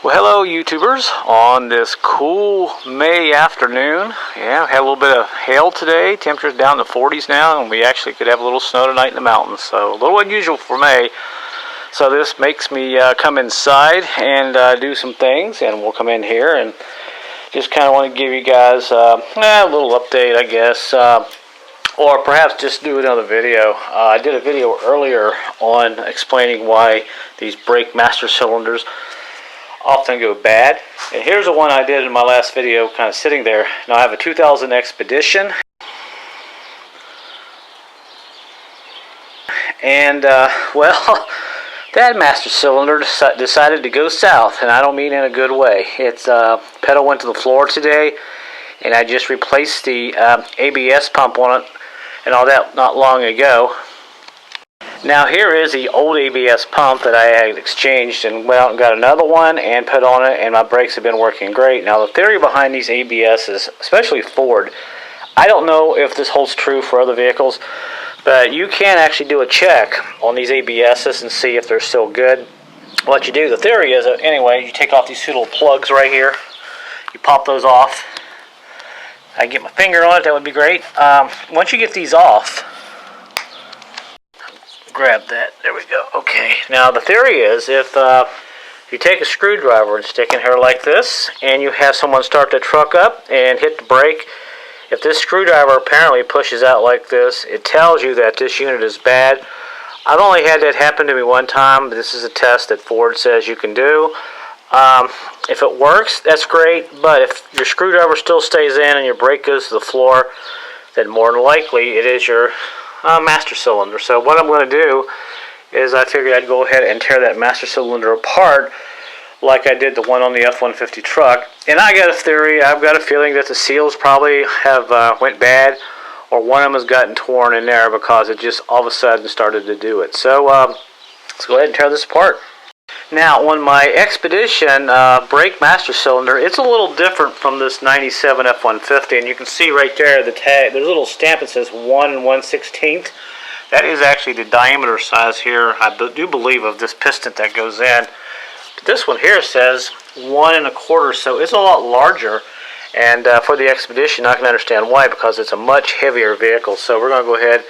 Well, hello YouTubers on this cool May afternoon. Yeah, we had a little bit of hail today. Temperature's down to 40s now, and we actually could have a little snow tonight in the mountains. So a little unusual for May. So this makes me come inside and do some things, and we'll come in here and just kind of want to give you guys a little update, I guess, or perhaps just do another video. I did a video earlier on explaining why these brake master cylinders often go bad, and here's the one I did in my last video, kind of sitting there. Now I have a 2000 Expedition, and well, that master cylinder decided to go south, and I don't mean in a good way. Its pedal went to the floor today, and I just replaced the ABS pump on it and all that not long ago. Now here is the old ABS pump that I had exchanged and went out and got another one and put on it, and my brakes have been working great. Now the theory behind these ABSs, especially Ford, I don't know if this holds true for other vehicles, but you can actually do a check on these ABSs and see if they're still good. What you do, the theory is that anyway, you take off these two little plugs right here, you pop those off. I can get my finger on it, that would be great. Once you get these off, grab that, there we go. Okay, now the theory is if you take a screwdriver and stick in here like this, and you have someone start the truck up and hit the brake, if this screwdriver apparently pushes out like this, it tells you that this unit is bad. I've only had that happen to me one time, but this is a test that Ford says you can do. If it works, that's great, but if your screwdriver still stays in and your brake goes to the floor, then more than likely it is your master cylinder. So what I'm going to do is I figured I'd go ahead and tear that master cylinder apart like I did the one on the F-150 truck. And I got a theory, I've got a feeling that the seals probably have went bad, or one of them has gotten torn in there because it just all of a sudden started to do it. So let's go ahead and tear this apart. Now on my Expedition brake master cylinder, it's a little different from this 97 F-150, and you can see right there the tag, there's a little stamp that says 1 1/16. That is actually the diameter size here, I do believe, of this piston that goes in. But this one here says 1 1/4, so it's a lot larger, and for the Expedition I can understand why, because it's a much heavier vehicle. So we're going to go ahead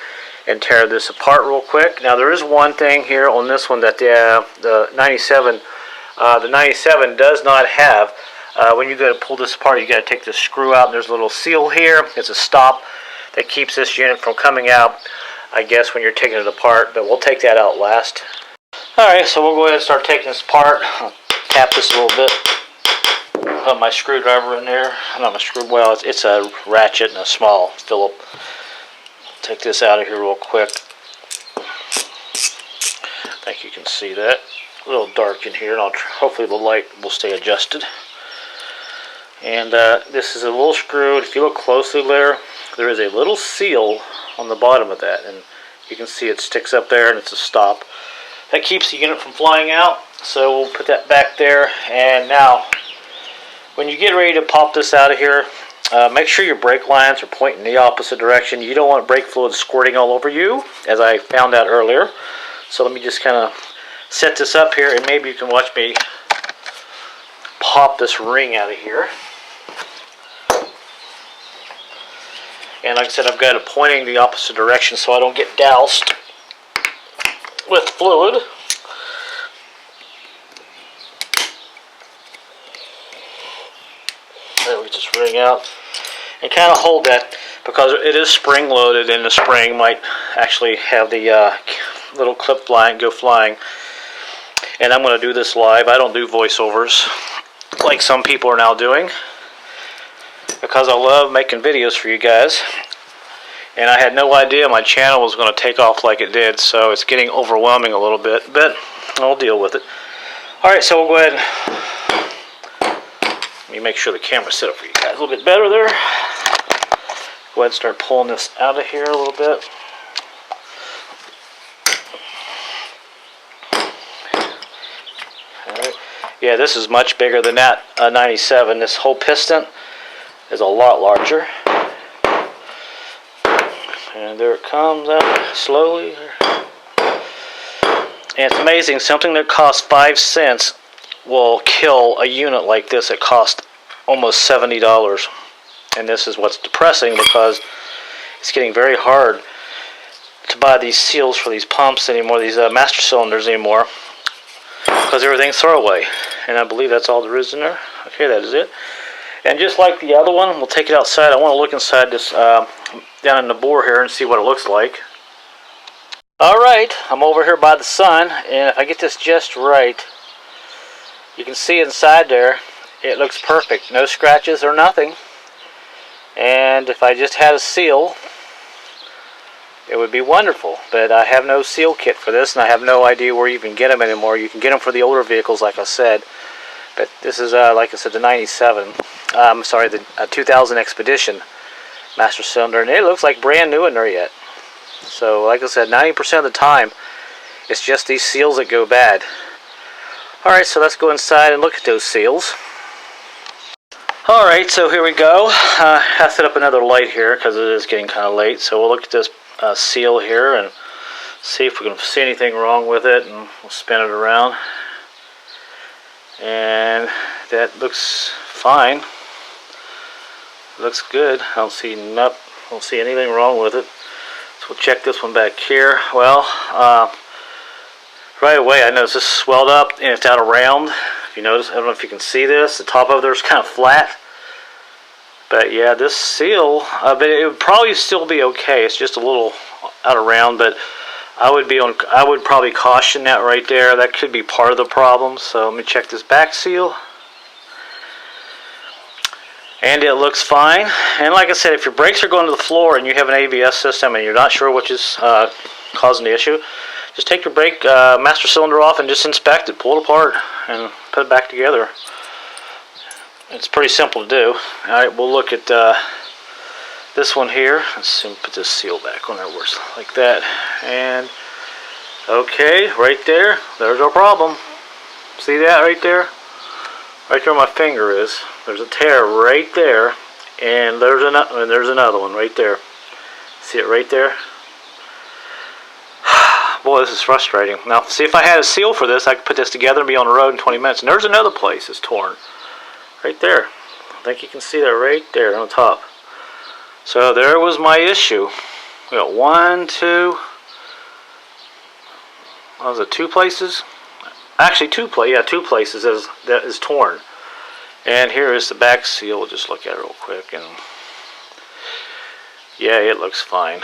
and tear this apart real quick. Now there is one thing here on this one that the 97 does not have. When you go to pull this apart, you got to take this screw out, and there's a little seal here. It's a stop that keeps this unit from coming out, I guess, when you're taking it apart, but we'll take that out last. Alright, so we'll go ahead and start taking this apart. I'll tap this a little bit. Put my screwdriver in there. Not my screw, well, it's a ratchet and a small Phillips. Take this out of here real quick. I think you can see that. A little dark in here, and hopefully the light will stay adjusted. And this is a little screw. If you look closely there is a little seal on the bottom of that, and you can see it sticks up there, and it's a stop. That keeps the unit from flying out, so we'll put that back there. And now, when you get ready to pop this out of here, make sure your brake lines are pointing the opposite direction. You don't want brake fluid squirting all over you, as I found out earlier. So let me just kind of set this up here, and maybe you can watch me pop this ring out of here. And like I said, I've got it pointing the opposite direction so I don't get doused with fluid. There, we just ring out and kind of hold that, because it is spring loaded, and the spring might actually have the little clip go flying. And I'm going to do this live. I don't do voiceovers like some people are now doing, because I love making videos for you guys, and I had no idea my channel was going to take off like it did, so it's getting overwhelming a little bit, but I'll deal with it. Alright, so we'll go ahead and let me make sure the camera's set up for you guys a little bit better there. Go ahead and start pulling this out of here a little bit. Alright. Yeah, this is much bigger than that 97. This whole piston is a lot larger. And there it comes out slowly. And it's amazing, something that costs 5 cents will kill a unit like this that costs almost $70. And this is what's depressing, because it's getting very hard to buy these seals for these pumps anymore, these master cylinders anymore, because everything's throwaway. And I believe that's all there is in there. Okay, that is it. And just like the other one, we'll take it outside. I want to look inside this, down in the bore here, and see what it looks like. Alright, I'm over here by the sun, and if I get this just right, you can see inside there, it looks perfect. No scratches or nothing. And if I just had a seal, it would be wonderful. But I have no seal kit for this, and I have no idea where you can get them anymore. You can get them for the older vehicles, like I said. But this is, like I said, the 97. I'm sorry, the 2000 Expedition master cylinder. And it looks like brand new in there yet. So, like I said, 90% of the time, it's just these seals that go bad. Alright, so let's go inside and look at those seals. Alright, so here we go. I have to set up another light here because it is getting kind of late. So we'll look at this seal here and see if we can see anything wrong with it. And we'll spin it around. And that looks fine. Looks good. I don't see anything wrong with it. So we'll check this one back here. Well, right away I noticed this swelled up and it's out around. If you notice, I don't know if you can see this. The top of there's kind of flat. But yeah, this seal, but it would probably still be okay. It's just a little out around, but I would probably caution that right there. That could be part of the problem. So let me check this back seal. And it looks fine. And like I said, if your brakes are going to the floor and you have an ABS system and you're not sure which is causing the issue, just take your brake master cylinder off and just inspect it, pull it apart, and put it back together. It's pretty simple to do. Alright, we'll look at this one here. Let's see, put this seal back on there, like that. And okay, right there, there's our problem. See that right there? Right there where my finger is. There's a tear right there, and there's another one right there. See it right there? Boy, this is frustrating. Now, see, if I had a seal for this, I could put this together and be on the road in 20 minutes. And there's another place that's torn. Right there. I think you can see that right there on the top. So there was my issue. We got one, two, what was it, two places? Actually, two places that is torn. And here is the back seal. We'll just look at it real quick. And yeah, it looks fine.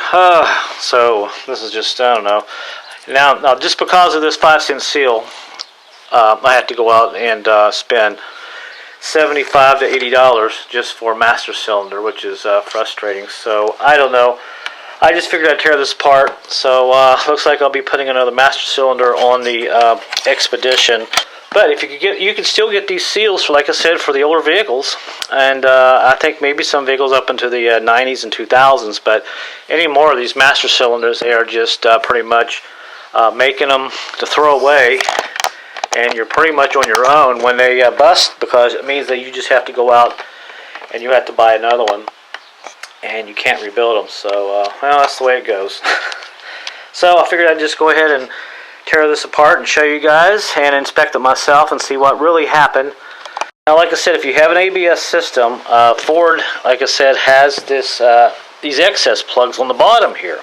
So this is just, I don't know. Now, just because of this 5-cent seal, I have to go out and spend $75 to $80 just for a master cylinder, which is frustrating. So I don't know. I just figured I'd tear this apart. So looks like I'll be putting another master cylinder on the Expedition. But if you can still get these seals for, like I said, for the older vehicles, and I think maybe some vehicles up into the 90s and 2000s. But any more of these master cylinders, they are just pretty much making them to throw away, and you're pretty much on your own when they bust, because it means that you just have to go out and you have to buy another one, and you can't rebuild them. So well, that's the way it goes. So I figured I'd just go ahead and tear this apart and show you guys and inspect it myself and see what really happened. Now, like I said, if you have an ABS system, Ford, like I said, has these excess plugs on the bottom here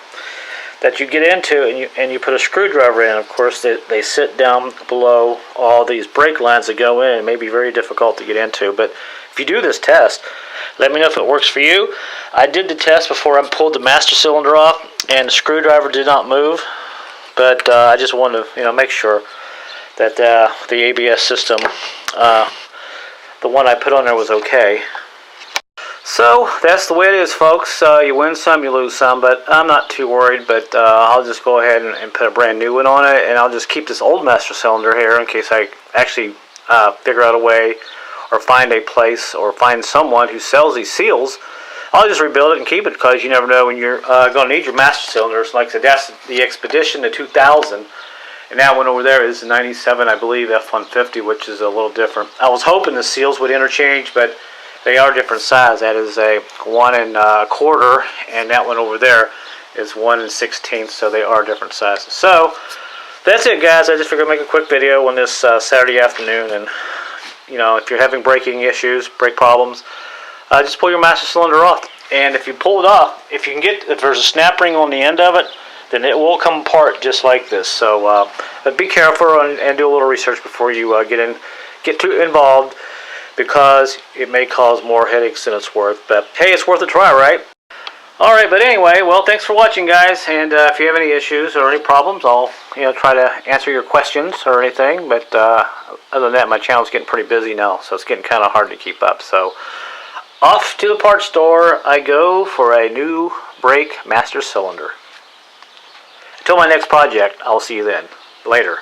that you get into, and you put a screwdriver in. Of course, they sit down below all these brake lines that go in. It may be very difficult to get into, but if you do this test, let me know if it works for you. I did the test before I pulled the master cylinder off, and the screwdriver did not move. But I just wanted to, make sure that the ABS system, the one I put on there, was okay. So that's the way it is, folks. You win some, you lose some, but I'm not too worried. But I'll just go ahead and put a brand new one on it, and I'll just keep this old master cylinder here in case I actually figure out a way, or find a place, or find someone who sells these seals. I'll just rebuild it and keep it, because you never know when you're going to need your master cylinders. Like I said, that's the Expedition, the 2000. And that one over there is the 97, I believe, F-150, which is a little different. I was hoping the seals would interchange, but they are different size. That is a 1 1/4, and that one over there is 1 16, so they are different sizes. So That's it, guys. I just figured I'd make a quick video on this Saturday afternoon. And, you know, if you're having braking issues, brake problems, just pull your master cylinder off. And if you pull it off, if there's a snap ring on the end of it, then it will come apart just like this. So but be careful and do a little research before you get too involved, because it may cause more headaches than it's worth. But hey, it's worth a try, right? Alright, but anyway, well, thanks for watching, guys. And if you have any issues or any problems, I'll try to answer your questions or anything. But other than that, my channel's getting pretty busy now, so it's getting kind of hard to keep up. So off to the parts store I go for a new brake master cylinder. Until my next project, I'll see you then. Later.